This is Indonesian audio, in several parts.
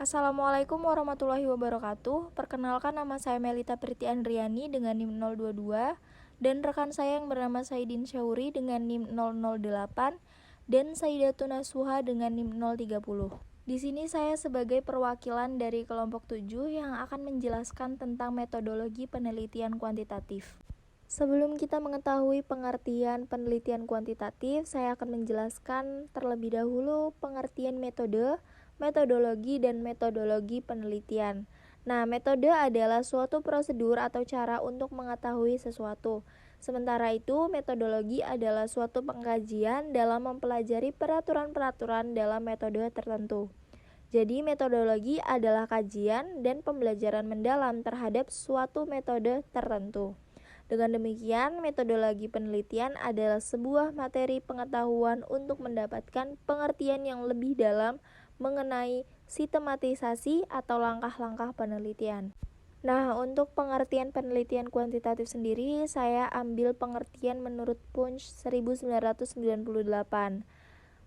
Assalamualaikum warahmatullahi wabarakatuh. Perkenalkan, nama saya Melita Priti Andriani dengan NIM 022 dan rekan saya yang bernama Saidin Syauri dengan NIM 008 dan Saidatun Nasuha dengan NIM 030. Di sini saya sebagai perwakilan dari kelompok 7 yang akan menjelaskan tentang metodologi penelitian kuantitatif. Sebelum kita mengetahui pengertian penelitian kuantitatif, saya akan menjelaskan terlebih dahulu pengertian metode, metodologi, dan metodologi penelitian. Nah, metode adalah suatu prosedur atau cara untuk mengetahui sesuatu. Sementara itu, metodologi adalah suatu pengkajian dalam mempelajari peraturan-peraturan dalam metode tertentu. Jadi, metodologi adalah kajian dan pembelajaran mendalam terhadap suatu metode tertentu. Dengan demikian, metodologi penelitian adalah sebuah materi pengetahuan untuk mendapatkan pengertian yang lebih dalam mengenai sistematisasi atau langkah-langkah penelitian. Nah, untuk pengertian penelitian kuantitatif sendiri, saya ambil pengertian menurut Punch 1998.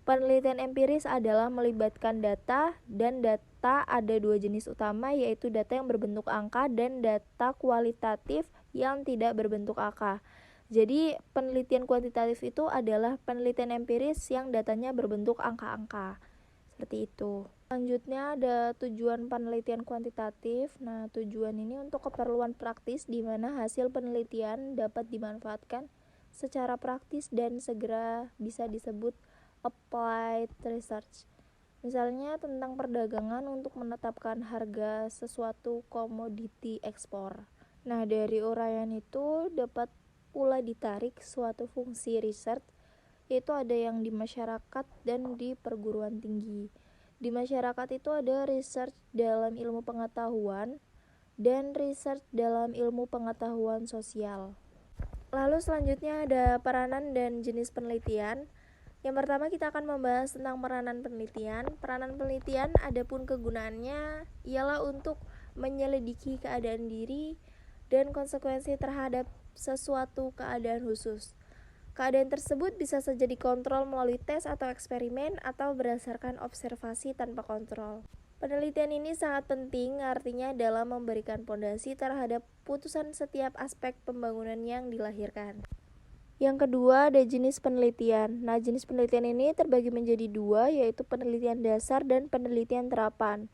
Penelitian empiris adalah melibatkan data, dan data ada dua jenis utama, yaitu data yang berbentuk angka dan data kualitatif yang tidak berbentuk angka. Jadi, penelitian kuantitatif itu adalah penelitian empiris yang datanya berbentuk angka-angka. Seperti itu. Selanjutnya ada tujuan penelitian kuantitatif. Nah, tujuan ini untuk keperluan praktis di mana hasil penelitian dapat dimanfaatkan secara praktis dan segera bisa disebut applied research. Misalnya tentang perdagangan untuk menetapkan harga sesuatu komoditi ekspor. Nah, dari uraian itu dapat pula ditarik suatu fungsi riset, yaitu ada yang di masyarakat dan di perguruan tinggi. Di masyarakat itu ada research dalam ilmu pengetahuan dan research dalam ilmu pengetahuan sosial. Lalu selanjutnya ada peranan dan jenis penelitian. Yang pertama kita akan membahas tentang peranan penelitian. Peranan penelitian adapun kegunaannya ialah untuk menyelidiki keadaan diri dan konsekuensi terhadap sesuatu keadaan khusus. Keadaan tersebut bisa saja dikontrol melalui tes atau eksperimen atau berdasarkan observasi tanpa kontrol. Penelitian ini sangat penting, artinya dalam memberikan pondasi terhadap putusan setiap aspek pembangunan yang dilahirkan. Yang kedua ada jenis penelitian. Nah, jenis penelitian ini terbagi menjadi dua, yaitu penelitian dasar dan penelitian terapan.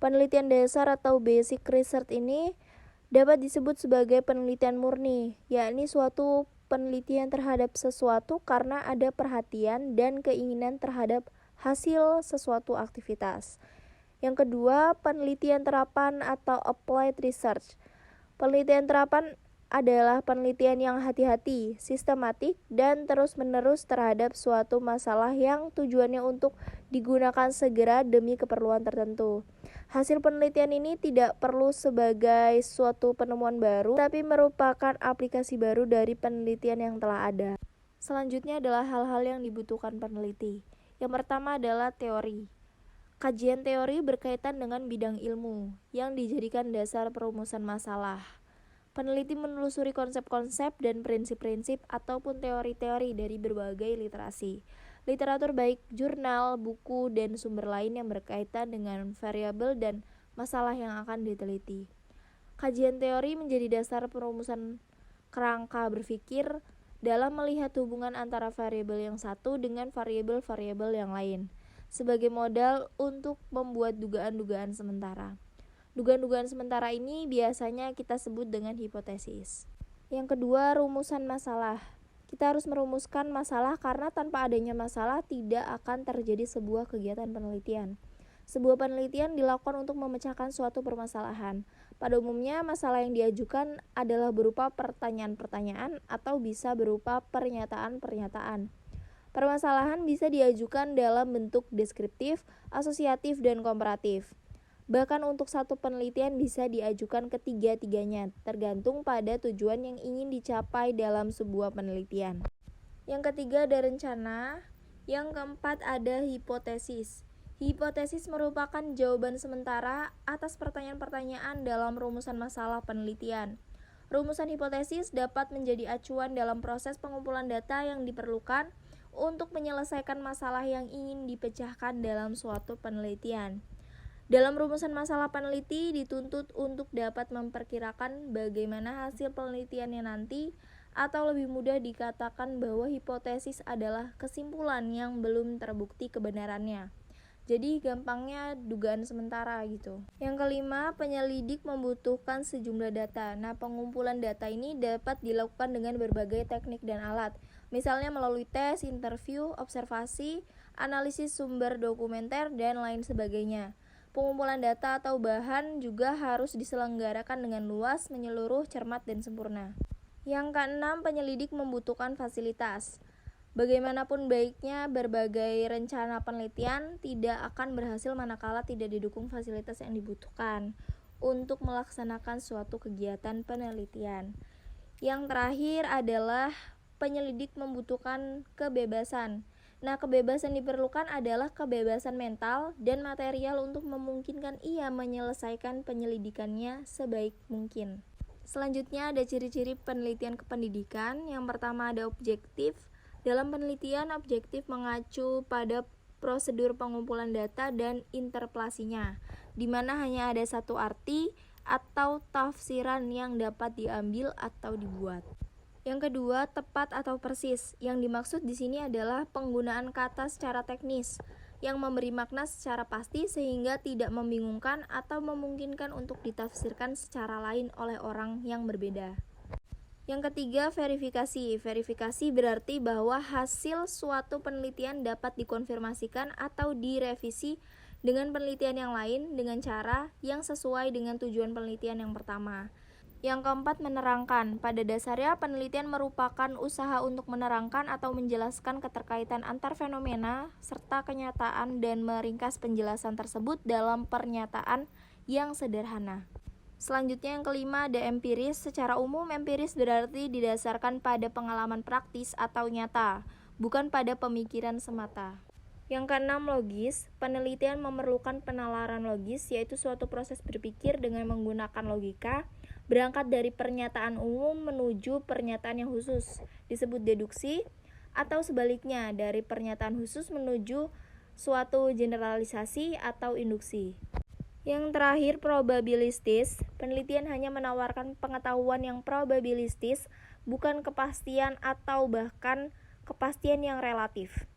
Penelitian dasar atau basic research ini dapat disebut sebagai penelitian murni, yakni suatu penelitian terhadap sesuatu karena ada perhatian dan keinginan terhadap hasil sesuatu aktivitas. Yang kedua, penelitian terapan atau applied research. Penelitian terapan adalah penelitian yang hati-hati, sistematik, dan terus-menerus terhadap suatu masalah yang tujuannya untuk digunakan segera demi keperluan tertentu. Hasil penelitian ini tidak perlu sebagai suatu penemuan baru, tapi merupakan aplikasi baru dari penelitian yang telah ada. Selanjutnya adalah hal-hal yang dibutuhkan peneliti. Yang pertama adalah teori. Kajian teori berkaitan dengan bidang ilmu yang dijadikan dasar perumusan masalah. Peneliti menelusuri konsep-konsep dan prinsip-prinsip ataupun teori-teori dari berbagai literasi. Literatur baik jurnal, buku, dan sumber lain yang berkaitan dengan variabel dan masalah yang akan diteliti. Kajian teori menjadi dasar perumusan kerangka berpikir dalam melihat hubungan antara variabel yang satu dengan variabel-variabel yang lain, sebagai modal untuk membuat dugaan-dugaan sementara. Dugaan-dugaan sementara ini biasanya kita sebut dengan hipotesis. Yang kedua, rumusan masalah. Kita harus merumuskan masalah karena tanpa adanya masalah tidak akan terjadi sebuah kegiatan penelitian. Sebuah penelitian dilakukan untuk memecahkan suatu permasalahan. Pada umumnya, masalah yang diajukan adalah berupa pertanyaan-pertanyaan atau bisa berupa pernyataan-pernyataan. Permasalahan bisa diajukan dalam bentuk deskriptif, asosiatif, dan komparatif. Bahkan untuk satu penelitian bisa diajukan ketiga-tiganya, tergantung pada tujuan yang ingin dicapai dalam sebuah penelitian. Yang ketiga ada rencana. Yang keempat ada hipotesis. Hipotesis merupakan jawaban sementara atas pertanyaan-pertanyaan dalam rumusan masalah penelitian. Rumusan hipotesis dapat menjadi acuan dalam proses pengumpulan data yang diperlukan untuk menyelesaikan masalah yang ingin dipecahkan dalam suatu penelitian. Dalam rumusan masalah peneliti dituntut untuk dapat memperkirakan bagaimana hasil penelitiannya nanti, atau lebih mudah dikatakan bahwa hipotesis adalah kesimpulan yang belum terbukti kebenarannya. Jadi gampangnya dugaan sementara gitu. Yang kelima, penyelidik membutuhkan sejumlah data. Nah, pengumpulan data ini dapat dilakukan dengan berbagai teknik dan alat. Misalnya melalui tes, interview, observasi, analisis sumber dokumenter, dan lain sebagainya. Pengumpulan data atau bahan juga harus diselenggarakan dengan luas, menyeluruh, cermat, dan sempurna. Yang keenam, penyelidik membutuhkan fasilitas. Bagaimanapun baiknya berbagai rencana penelitian tidak akan berhasil manakala tidak didukung fasilitas yang dibutuhkan untuk melaksanakan suatu kegiatan penelitian. Yang terakhir adalah penyelidik membutuhkan kebebasan. Nah, kebebasan diperlukan adalah kebebasan mental dan material untuk memungkinkan ia menyelesaikan penyelidikannya sebaik mungkin. Selanjutnya ada ciri-ciri penelitian kependidikan. Yang pertama ada objektif. Dalam penelitian, objektif mengacu pada prosedur pengumpulan data dan interpelasinya, di mana hanya ada satu arti atau tafsiran yang dapat diambil atau dibuat. Yang kedua, tepat atau persis. Yang dimaksud di sini adalah penggunaan kata secara teknis yang memberi makna secara pasti sehingga tidak membingungkan atau memungkinkan untuk ditafsirkan secara lain oleh orang yang berbeda. Yang ketiga, verifikasi. Verifikasi berarti bahwa hasil suatu penelitian dapat dikonfirmasikan atau direvisi dengan penelitian yang lain dengan cara yang sesuai dengan tujuan penelitian yang pertama. Yang keempat, menerangkan. Pada dasarnya, penelitian merupakan usaha untuk menerangkan atau menjelaskan keterkaitan antar fenomena serta kenyataan dan meringkas penjelasan tersebut dalam pernyataan yang sederhana. Selanjutnya yang kelima ada empiris. Secara umum empiris berarti didasarkan pada pengalaman praktis atau nyata, bukan pada pemikiran semata. Yang keenam logis. Penelitian memerlukan penalaran logis, yaitu suatu proses berpikir dengan menggunakan logika, berangkat dari pernyataan umum menuju pernyataan yang khusus, disebut deduksi, atau sebaliknya dari pernyataan khusus menuju suatu generalisasi atau induksi. Yang terakhir, probabilistis. Penelitian hanya menawarkan pengetahuan yang probabilistis, bukan kepastian atau bahkan kepastian yang relatif.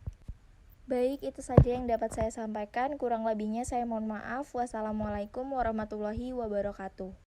Baik, itu saja yang dapat saya sampaikan. Kurang lebihnya saya mohon maaf. Wassalamualaikum warahmatullahi wabarakatuh.